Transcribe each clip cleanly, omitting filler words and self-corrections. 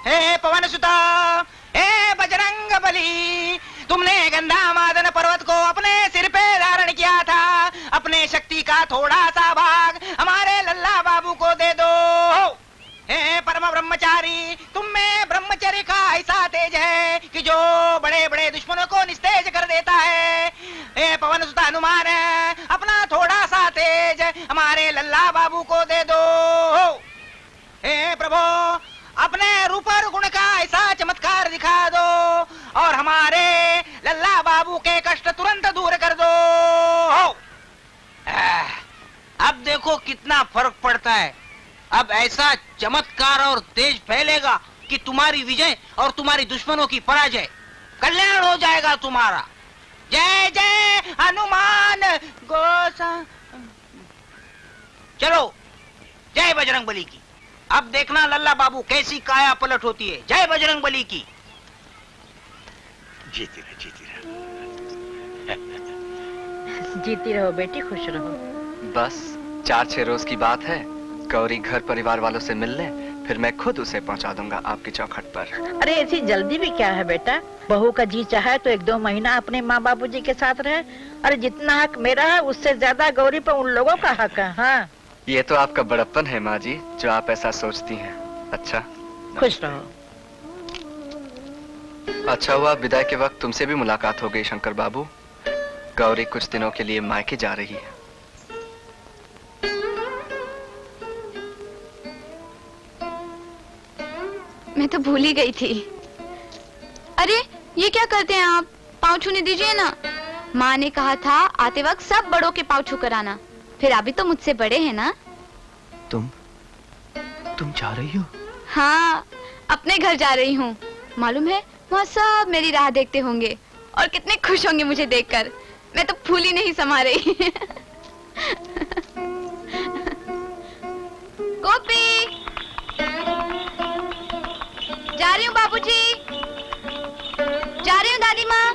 हे पवन सुता, हे बजरंग बली, तुमने गंधा मादन पर्वत को अपने सिर पे धारण किया था। अपने शक्ति का थोड़ा सा भाग हमारे लल्ला बाबू को दे दो। हे परम ब्रह्मचारी, तुम में ब्रह्मचर्य का ऐसा तेज है कि जो बड़े बड़े दुश्मनों को निस्तेज कर देता है। हे पवन सुत हनुमान, अपना थोड़ा सा तेज हमारे लल्ला बाबू को दे दो। हे प्रभु, अपने रूप और गुण का ऐसा चमत्कार दिखा दो और हमारे लल्ला बाबू के कष्ट तुरंत दूर कर दो। अब देखो कितना फर्क पड़ता है। अब ऐसा चमत्कार और तेज फैलेगा कि तुम्हारी विजय और तुम्हारी दुश्मनों की पराजय, कल्याण हो जाएगा तुम्हारा। जय जय हनुमान गोसा। चलो, जय बजरंग बली की। अब देखना लल्ला बाबू कैसी काया पलट होती है। जय बजरंग बली की। जीती रहो, जीती रहो। जीती रहो बेटी, खुश रहो। बस 4-6 रोज की बात है। गौरी घर परिवार वालों से मिल ले, फिर मैं खुद उसे पहुंचा दूंगा आपकी चौखट पर। अरे ऐसी जल्दी भी क्या है बेटा? बहू का जी चाहे तो 1-2 महीना अपने माँ बाबू जी के साथ रहे। अरे जितना हक मेरा है उससे ज्यादा गौरी पर उन लोगों का हक है। हाँ, ये तो आपका बड़प्पन है माँ जी, जो आप ऐसा सोचती हैं। अच्छा, खुश रहो। अच्छा हुआ विदाई के वक्त तुमसे भी मुलाकात हो गई शंकर बाबू। गौरी कुछ दिनों के लिए मायके जा रही है। मैं तो भूल ही गई थी। अरे ये क्या करते हैं आप? पाँव छूने दीजिए ना। माँ ने कहा था आते वक्त सब बड़ों के पाँव छू कर आना। फिर अभी तो मुझसे बड़े हैं ना। तुम जा रही हो? हाँ, अपने घर जा रही हूँ। मालूम है वहाँ सब मेरी राह देखते होंगे और कितने खुश होंगे मुझे देखकर। मैं तो फूल ही नहीं समा रही। गोपी, जा रही हूँ बाबूजी, जा रही हूँ दादी माँ।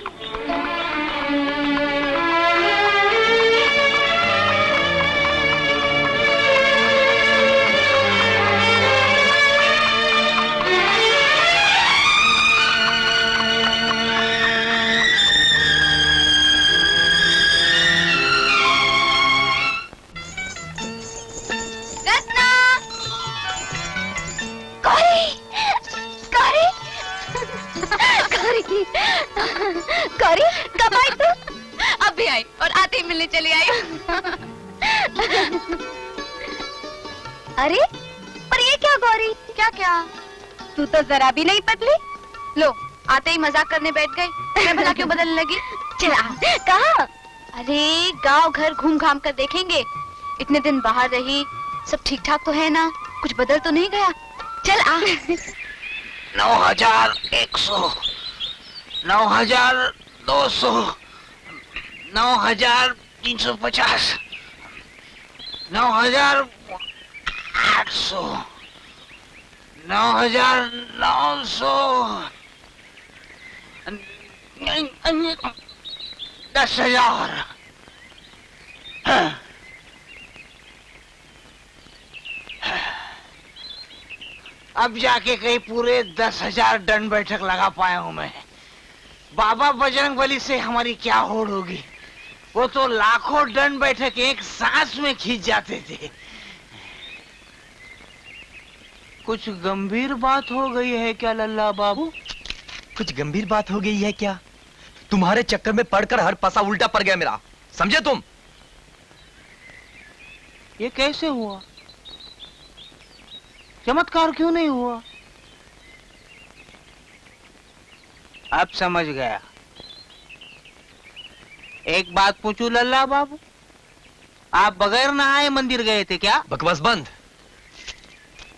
गौरी कब आई तू? अभी आई और आते ही मिलने चली आई। अरे पर ये क्या गौरी? क्या क्या? तू तो जरा भी नहीं पतली। लो, आते ही मजाक करने बैठ गई। मैं भला क्यों बदलने लगी? चला कहाँ? अरे गांव घर घूम घाम कर देखेंगे। इतने दिन बाहर रही, सब ठीक ठाक तो है ना? कुछ बदल तो नहीं गया? चल आ। 9100, 9200, 9350, 9800, 9900, 10,000। अब जाके कहीं पूरे 10,000 दंड बैठक लगा पाया हूं मैं। बाबा बजरंग बली से हमारी क्या होड़ होगी। वो तो लाखों दंड बैठक एक सांस में खींच जाते थे। कुछ गंभीर बात हो गई है क्या लल्ला बाबू? कुछ गंभीर बात हो गई है क्या? तुम्हारे चक्कर में पड़कर हर पसा उल्टा पड़ गया मेरा, समझे तुम? ये कैसे हुआ? चमत्कार क्यों नहीं हुआ? अब समझ गया। एक बात पूछूं लल्ला बाबू, आप बगैर नहाए मंदिर गए थे क्या? बकवास बंद।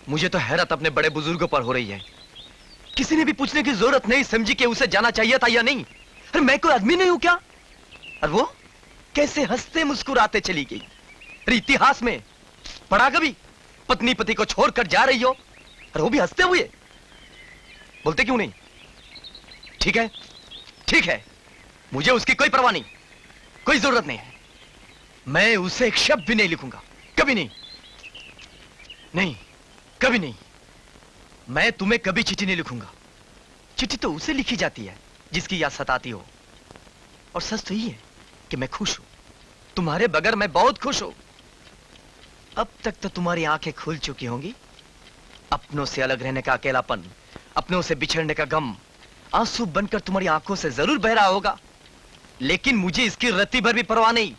मुझे तो हैरत अपने बड़े बुजुर्गों पर हो रही है। किसी ने भी पूछने की जरूरत नहीं समझी कि उसे जाना चाहिए था या नहीं। अरे मैं कोई आदमी नहीं हूं क्या? और वो कैसे हंसते मुस्कुराते चली गई। अरे इतिहास में पढ़ा कभी पत्नी पति को छोड़कर जा रही हो और वो भी हंसते हुए? बोलते क्यों नहीं? ठीक है, ठीक है, मुझे उसकी कोई परवाह नहीं, कोई जरूरत नहीं है। मैं उसे एक शब्द भी नहीं लिखूंगा, कभी नहीं, नहीं, कभी नहीं। मैं तुम्हें कभी चिट्ठी नहीं लिखूंगा। चिट्ठी तो उसे लिखी जाती है जिसकी याद सताती हो। और सच तो ये है कि मैं खुश हूं, तुम्हारे बगैर मैं बहुत खुश हूं। अब तक तो तुम्हारी आंखें खुल चुकी होंगी। अपनों से अलग रहने का अकेलापन, अपनों से बिछड़ने का गम आंसू बनकर तुम्हारी आंखों से जरूर बह रहा होगा, लेकिन मुझे इसकी रत्ती भर भी परवाह नहीं।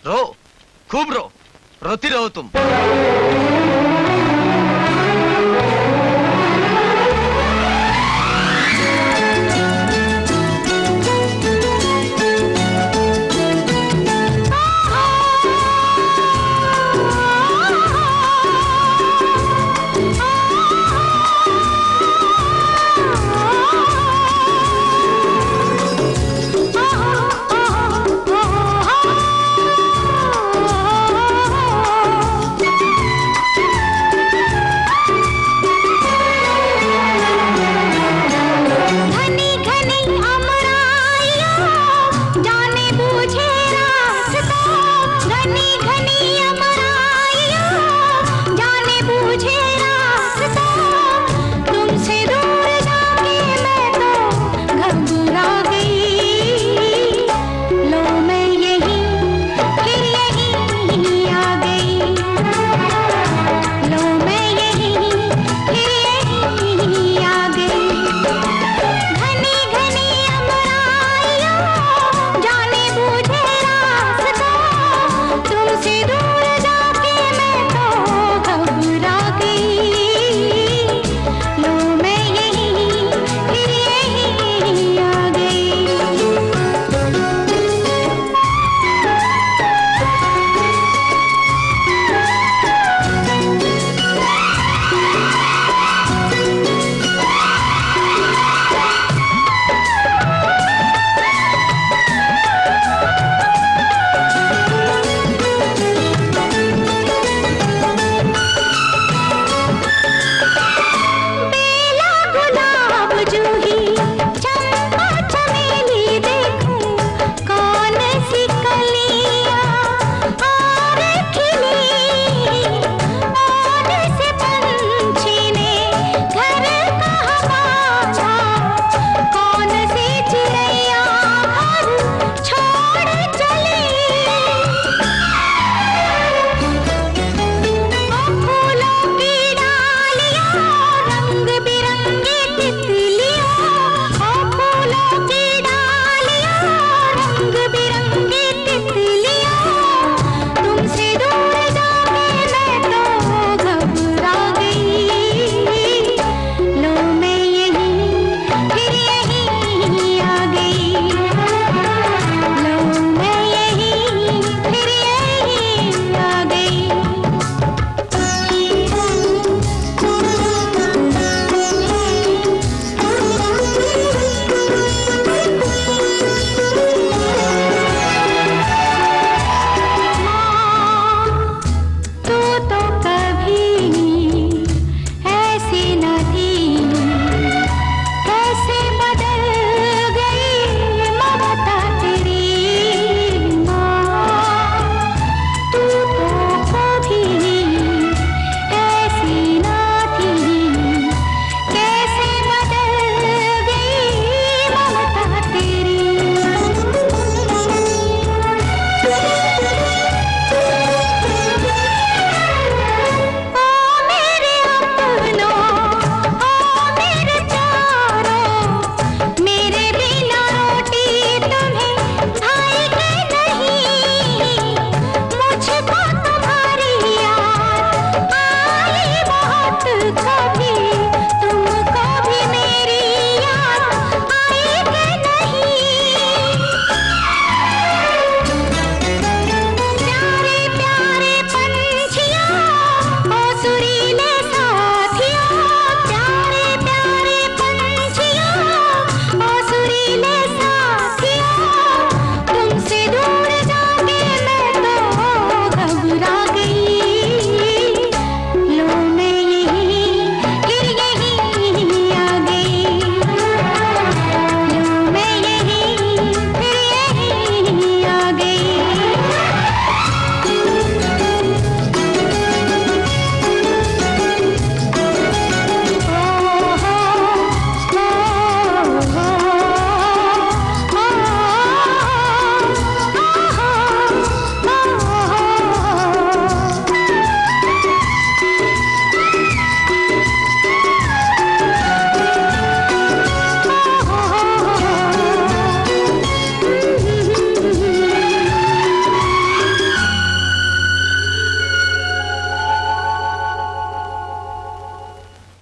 रो, खूब रो, रोती रहो तुम।